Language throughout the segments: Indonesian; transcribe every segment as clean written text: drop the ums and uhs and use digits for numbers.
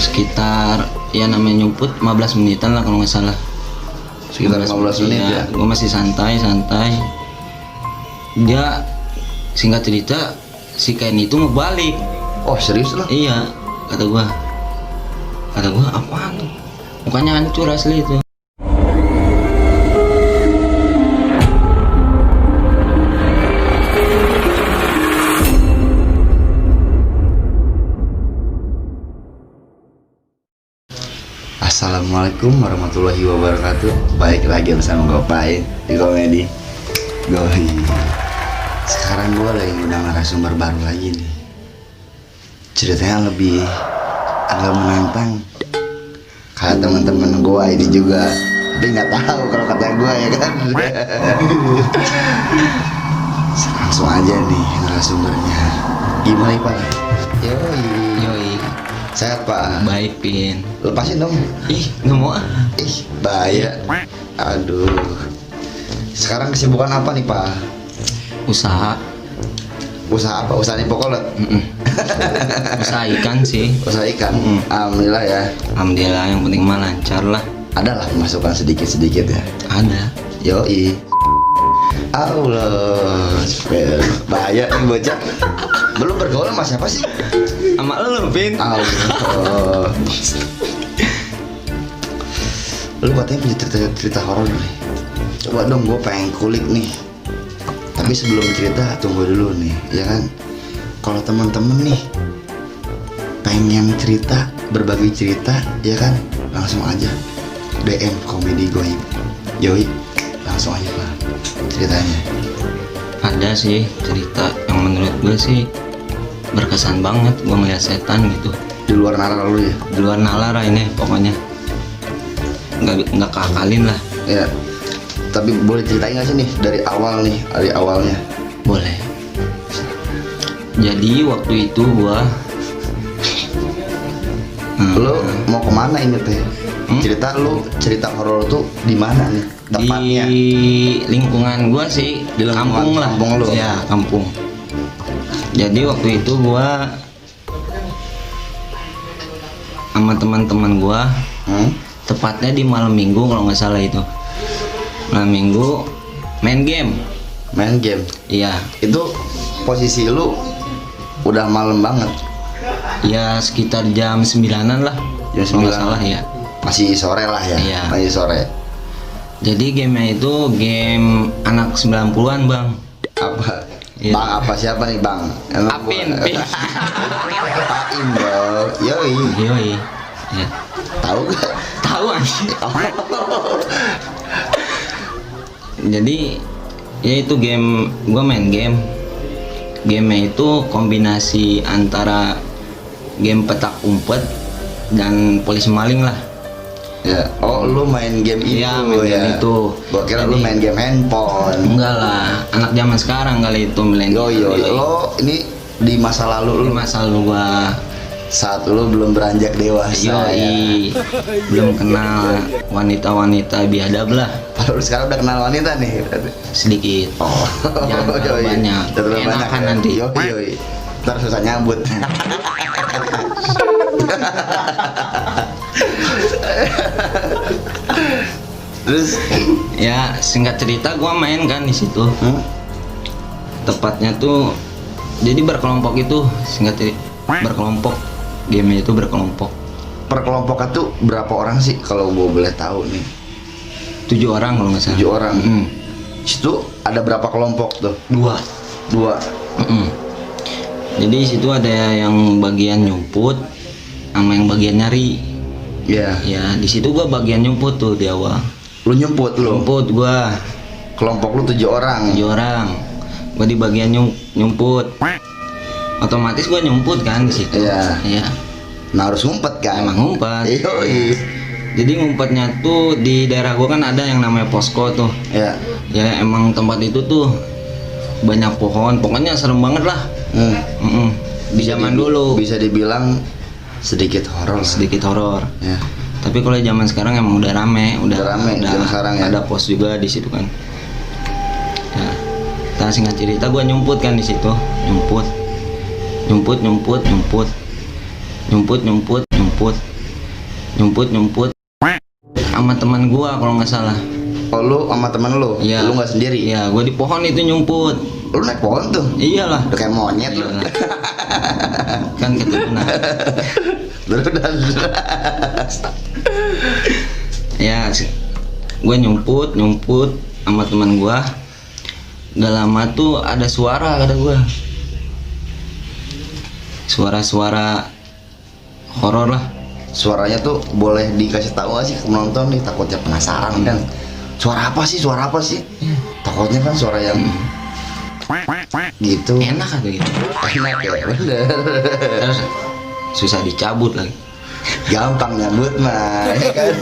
sekitar ya namanya nyumput 15 menitan lah kalau nggak salah. Sekitar 15 menit ya. Gue masih santai. Dia singkat cerita si Ken itu mau balik. Oh serius lah? Iya, kata gua apaan tuh? Mukanya hancur asli itu. Assalamualaikum warahmatullahi wabarakatuh. Baik lagi bersama Gopay di Komedi Gohi. Sekarang gue lagi ngundang narasumber baru lagi nih. Ceritanya lebih agak menantang. Kayak teman-teman gue ini juga, tapi nggak tahu kalau kata gue ya kan. Langsung aja nih narasumbernya. Gimana Pak? Yoi. Sehat Pak? Baik Pin. Lepasin dong. Ih, nggak mau ah. Ih, bahaya. Aduh. Sekarang kesibukan apa nih Pak? Usaha Usaha apa? Usaha Nipokolot? Usaha ikan sih. Usaha ikan? Alhamdulillah ya. Alhamdulillah, yang penting mah lancar lah. Ada lah masukan sedikit-sedikit ya. Ada. Yoi. Allah, bahaya nih bocah. Belum bergaul sama siapa sih? Sama lu Pin. Allah. Lu katanya punya cerita horor nih. Coba dong, gue pengen kulik nih. Tapi sebelum cerita, tunggu dulu nih, ya kan? Kalau teman-teman nih pengen cerita, berbagi cerita, ya kan? Langsung aja DM Komedi Gohi. Yoi, langsung aja Pak ceritanya. Ada sih cerita yang menurut gue sih berkesan banget. Gue ngeliat setan gitu Di luar nalar lu ya? di luar nalar ini pokoknya. Nggak keakalin lah. Ya. Tapi boleh ceritain nggak sih nih dari awalnya? Boleh. Jadi waktu itu gua Lu mau kemana ini teh? Cerita horor tuh di mana nih tepatnya? di lingkungan gua sih, Di lingkungan kampung lah. kampung lu? Ya, kampung. Jadi waktu itu gua sama teman-teman gua, tepatnya di malam minggu kalau nggak salah itu. Malam minggu main game. Iya. Itu posisi lu udah malam banget. Ya sekitar jam 9-an lah. Jam Kalau nggak 9. salah ya. Masih sore lah ya. Iya. Masih sore. Jadi gamenya itu game anak 90-an bang. Apa? Iya. Bang apa siapa nih Bang? Apin. Apin dong. Yoi. Ya. Tahu gak? Tahu anjing. Jadi ya itu game, gua main game. Gamenya itu kombinasi antara game petak umpet dan polisi maling lah. Ya. Oh, lu main game itu Iya, main game itu. Gua kira lu Jadi- main game handphone. Enggak lah, anak zaman sekarang kali itu milenial. Lo ini di masa lalu lu, Masa lu gua saat lu belum beranjak dewasa ya. belum kenal wanita-wanita biadab lah, Kalau lu sekarang udah kenal wanita nih berarti. sedikit. Oh, Jangan terlalu yoi. banyak. Terlalu banyak Enakan ya? nanti. Yoi. Ntar susah nyambut. Terus Ya singkat cerita gua main kan di situ. Tepatnya tuh jadi berkelompok itu, singkat cerita berkelompok. Game itu berkelompok. perkelompoknya tuh berapa orang sih kalau gua boleh tahu nih? 7 orang kalau nggak salah. 7 orang. Mm. Situ ada berapa kelompok tuh? 2. 2. Mm-mm. Jadi di situ ada yang bagian nyumput sama yang bagian nyari. Iya. Ya di situ gua bagian nyumput tuh di awal. Lu nyumput lu. Nyumput gua Kelompok lu 7 orang. 7 orang. Gua di bagian nyumput. Otomatis gua nyumput kan di situ. Iya. Iya. Nah, harus ngumpet kan? Emang ngumpet. Yoi. Jadi ngumpetnya tuh di daerah gua kan ada yang namanya posko tuh. Ya. Ya emang tempat itu tuh banyak pohon. Pokoknya serem banget lah. Mm-mm. Di zaman dulu Bisa dibilang sedikit horor. sedikit horor. Ya. Tapi kalau zaman sekarang emang udah rame, Udah rame zaman sekarang ya. Ada pos juga di situ kan. Ya. Nah, singkat cerita gue nyumput kan di situ, nyumput. nyumput sama teman gua kalau nggak salah. Oh lu sama teman lu? Iya. Lu nggak sendiri? Iya, gua di pohon itu nyumput. Lu naik pohon tuh? Iyalah. Udah kayak monyet lu. Iyalah. Kan keturunan. Ya, gue nyumput sama teman gue. Gak lama tuh ada suara kata gue. Suara-suara horor lah. Suaranya tuh boleh dikasih tahu gak sih ke penonton nih, takutnya penasaran kan. Suara apa sih? Takutnya kan suara yang gitu. Enak atau gitu. Enak ya, bener. Terus susah dicabut lagi. Gampang nyambut mah, ya kan?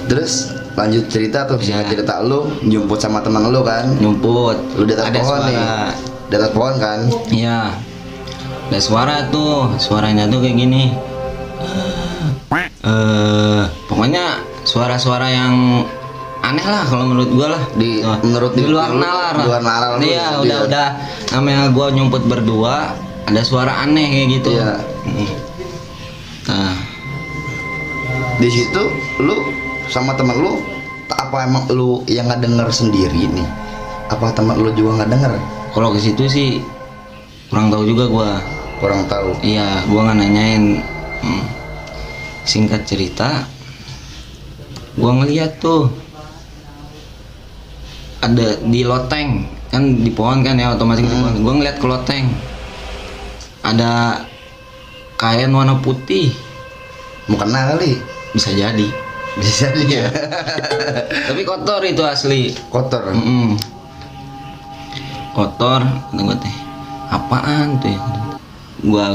Terus lanjut cerita tuh, Ya. cerita lu nyumput sama teman lu kan? Nyumput. Lu di atas Ada pohon suara. nih. Di atas pohon kan? Iya. Ada suara tuh. Suaranya tuh kayak gini. Pokoknya suara-suara yang aneh lah kalau menurut gua lah. Menurut di luar nalar lah. Di luar nalar lu. Iya, Dia. udah namanya gua nyumput berdua, ada suara aneh kayak gitu. Iya. Nah, Di situ lu sama teman lu, apa emang lu yang nggak denger sendiri nih? Apa teman lu juga nggak denger? kalau ke situ sih kurang tahu juga gua. Kurang tahu. Iya, gua nggak nanyain. Singkat cerita, gua ngeliat tuh ada di loteng kan, di pohon kan ya, otomatis di pohon. Gua ngeliat ke loteng ada kain warna putih. Mau kena kali? Bisa jadi, Bisa dia. tapi kotor itu asli. Kotor. Kotor kata gua teh. Apaan tuh ya?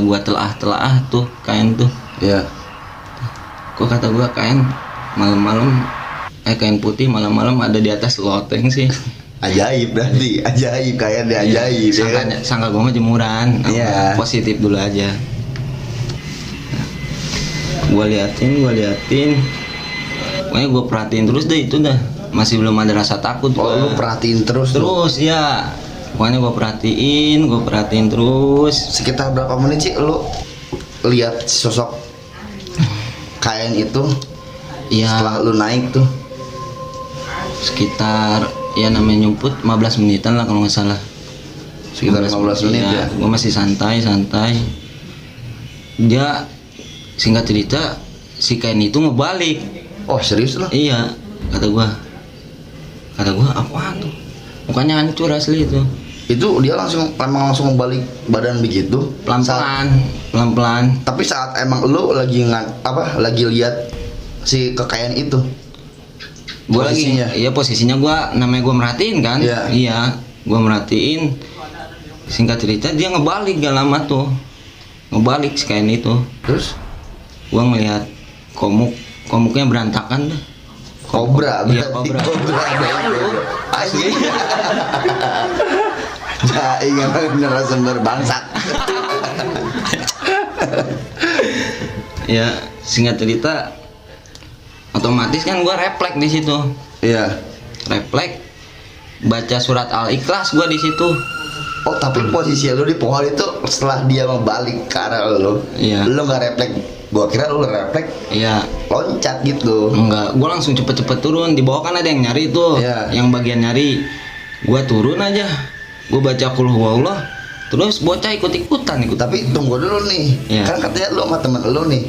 Gua telah tuh kain tuh. Iya. Kok kata gua kain malam-malam, kain putih malam-malam ada di atas loteng sih. Ajaib berarti, ajaib kayak dia ajaib. Ya kan? Sangka gua mah jemuran. Iya. Positif dulu aja. Gua liatin. Pokoknya gua perhatiin terus deh itu dah. Masih belum ada rasa takut. Oh gua. lu perhatiin terus tuh? Terus ya. Pokoknya gua perhatiin terus. Sekitar berapa menit sih lu lihat sosok kain itu? Ya, Setelah lu naik tuh? sekitar ya namanya nyumput 15 menitan lah kalau nggak salah. Sekitar 15 menit ya? Gue masih santai. Dia singkat cerita si kain itu ngebalik. Oh serius lu? Iya, kata gua apaan tuh? Mukanya hancur asli itu. Itu dia emang langsung membalik badan begitu? Pelan-pelan. Tapi saat emang lu lagi lagi lihat si kekayaan itu, Gua posisinya? Posisinya namanya gua merhatiin kan. Iya. Iya, gua merhatiin. Singkat cerita dia ngebalik gak lama tuh. Ngebalik si kain itu. Terus Gua ngeliat komuknya berantakan dah. kobra Iya, berarti. kobra. Asli. Jai memang narasumber bangsat. Ya, singkat cerita otomatis kan gua refleks di situ. Iya. Refleks baca surat Al-Ikhlas gua di situ. Oh tapi posisi lu di pohon itu setelah dia membalik ke arah lu, Iya. lu nggak refleks? Gua kira lu refleks Iya. loncat gitu. Enggak, gua langsung cepet-cepet turun. Di bawah kan ada yang nyari tuh. Iya. Yang bagian nyari. Gua turun aja. Gua baca qul huwallah. Terus bocah ikut-ikutan. Tapi tunggu dulu nih, Iya. kan katanya lu sama temen lu nih.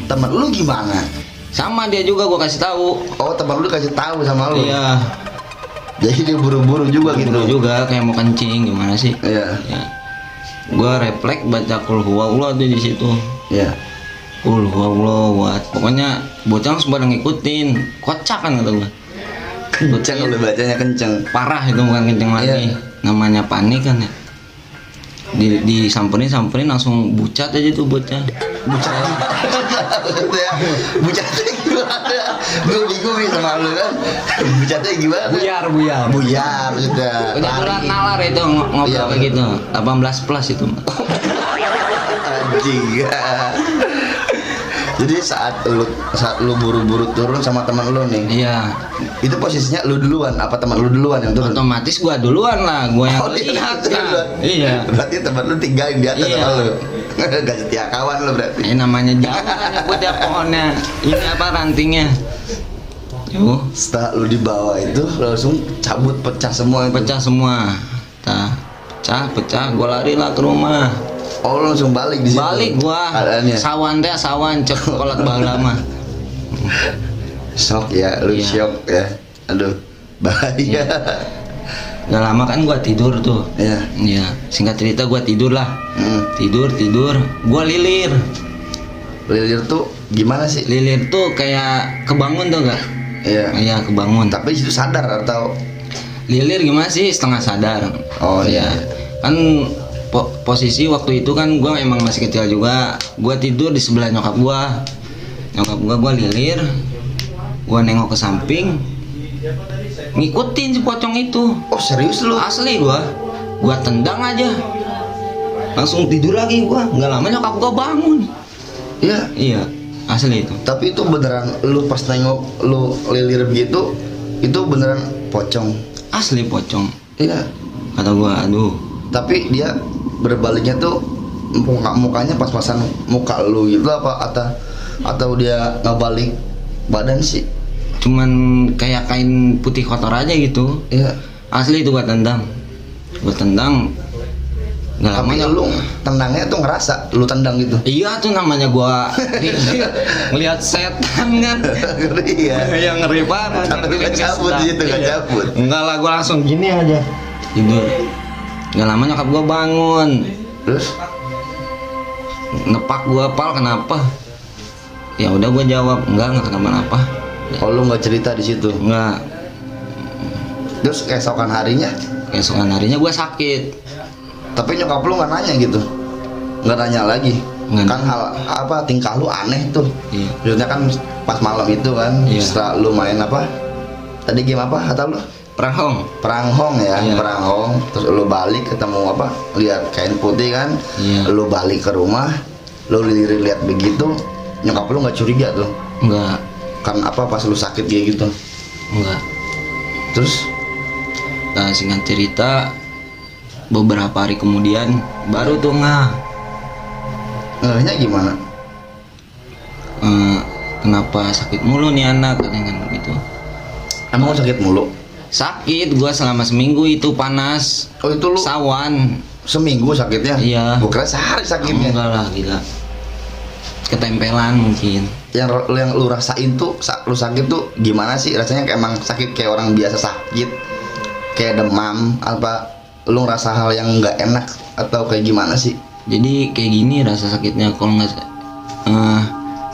Temen lu gimana? Sama dia juga gua kasih tahu. Oh temen lu kasih tahu sama lu. Iya. Jadi dia buru-buru juga Buru gitu. juga kayak mau kencing gimana sih? Iya. Ya. Gua refleks baca qul huwallah tuh di situ. Iya. Qul huwallah. Pokoknya bocah langsung pada ngikutin. Kocak kan kata gua. Kenceng lu bacanya kenceng. Parah itu, bukan kenceng lagi. Iya. Namanya panik kan ya. Disamperin langsung bucat aja tuh bocah. Bucat. Bucatnya gimana? Gue bingung nih sama lu kan. Bucatnya gimana? Buyar sudah. Kebetulan Lari. nalar itu ngobrol Iya, kayak gitu. 18 plus itu. Anjing. Jadi saat lu buru-buru turun sama teman lu nih, Iya. itu posisinya lu duluan apa teman lu duluan yang turun? Otomatis gua duluan lah, gua yang Oh, dia lihat duluan. kan. Iya. Berarti teman lu tinggalin di atas Iya. sama lu. Gak setia kawan lo berarti. Namanya jauh kan nyebut ya pohonnya. Ini apa rantingnya? Yo, Setelah lu dibawa itu langsung cabut, pecah semua itu. pecah semua. Pecah. Gua lari lah ke rumah. Oh, lu langsung balik di situ. Balik gua. Keadaannya. Sawan cek kolot baheula mah. Shock ya, lu Iya. shock ya. Aduh, bahaya. Gak lama kan gua tidur tuh. Iya. Iya, singkat cerita gua tidur lah. Tidur. Gua lilir. Lilir tuh gimana sih? Lilir tuh kayak kebangun tuh gak? Iya. Iya, kebangun. Tapi di situ sadar atau Lilir gimana sih, setengah sadar. Oh, iya. Kan posisi waktu itu kan gua emang masih kecil juga. Gua tidur di sebelah nyokap gua lilir. Gua nengok ke samping, ngikutin si pocong itu. Oh, serius lu? Asli gua tendang aja. Langsung tidur lagi gua. Nggak lama nyokap gua bangun. Iya. Iya, asli itu. Tapi itu beneran lu pas nengok lu lilir begitu, itu beneran pocong. Asli pocong. Iya. Kata gua, aduh. Tapi dia berbaliknya tuh mukanya pas-pasan muka lu gitu apa atau dia ngebalik badan sih? Cuman kayak kain putih kotor aja gitu. Iya. Asli itu gua tendang. Nggak lama Tapi lu tendangnya tuh ngerasa lu tendang gitu. Iya tuh namanya gua ngelihat setan kan. Ngeri ya. Yang ngeri banget. Tapi gak cabut di situ, gak cabut. Enggak lah, gua langsung gini aja tidur. Nggak lama nyokap gua bangun, Terus nepak gua, "Pal, kenapa?" Ya udah gua jawab, enggak kenapa-napa. kalau lu nggak cerita di situ. Enggak. Terus keesokan harinya, Keesokan harinya gua sakit. tapi nyokap lu nggak nanya gitu, nggak nanya lagi. Nggak Kan hal apa tingkah lu aneh tuh. Iya. Maksudnya kan pas malam itu kan, Iya. setelah lu main apa? Tadi game apa kata lu? Perang. Peranghong ya, Iya. peranghong. Terus lu balik ketemu apa? Lihat kain putih kan? Iya. Lu balik ke rumah, lu lihat begitu, nyokap lu nggak curiga tuh? Enggak. Kan apa pas lu sakit kayak gitu? Enggak. Terus Nah, singkat cerita, beberapa hari kemudian baru tuh ngehnya gimana? kenapa sakit mulu nih anak, katanya kan begitu. Emang lu sakit mulu? Sakit gua selama seminggu itu, panas. Oh itu lu Sawan. seminggu sakitnya? Iya. Gua kira sehari sakitnya. Enggak lah, gila. Ketempelan mungkin. Yang lu rasain tuh, lu sakit tuh gimana sih? Rasanya kayak emang sakit kayak orang biasa sakit, kayak demam, apa lu ngerasa hal yang nggak enak atau kayak gimana sih? Jadi kayak gini rasa sakitnya, kalau nggak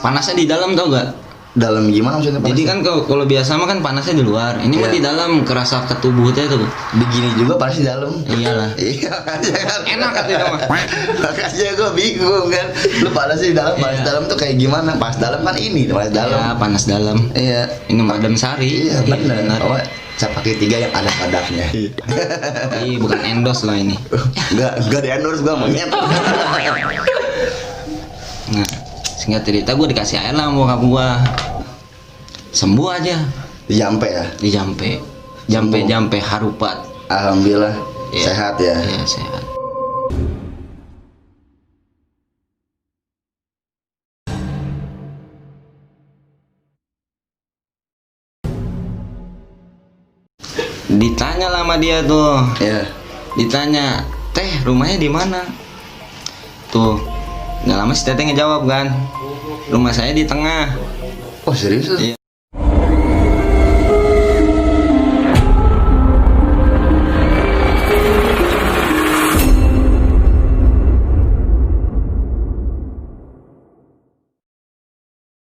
panasnya di dalam, tau gak? Dalam gimana maksudnya? Jadi panasnya? kan kalau biasa mah kan panasnya di luar, ini mah Iya. di dalam, kerasa ke tubuhnya tuh. begini juga panas di dalam. Iyalah. Iya makanya kan. Enak katanya mah. Makanya gue bingung kan. Lu panas di dalam, panas di dalam tuh kayak gimana? Panas dalam kan ini, panas dalam. Ya, panas dalam. Iya. Minum adem sari. Iya benar. Oh, saya pakai 3 yang ada padaknya. Ih, bukan endorse lah ini. Enggak di endorse gua monyet. Nah, singkat cerita gue dikasih air lah sama bokap gue. Sembuh aja. Jampe ya. Di jampe harupat. Alhamdulillah Iya. sehat ya. Iya, sehat. Ditanya lah sama dia tuh. Iya. Ditanya, "Teh, rumahnya di mana?" Tuh, nggak lama si teteh ngejawab kan, "Rumah saya di tengah." Oh serius? Iya.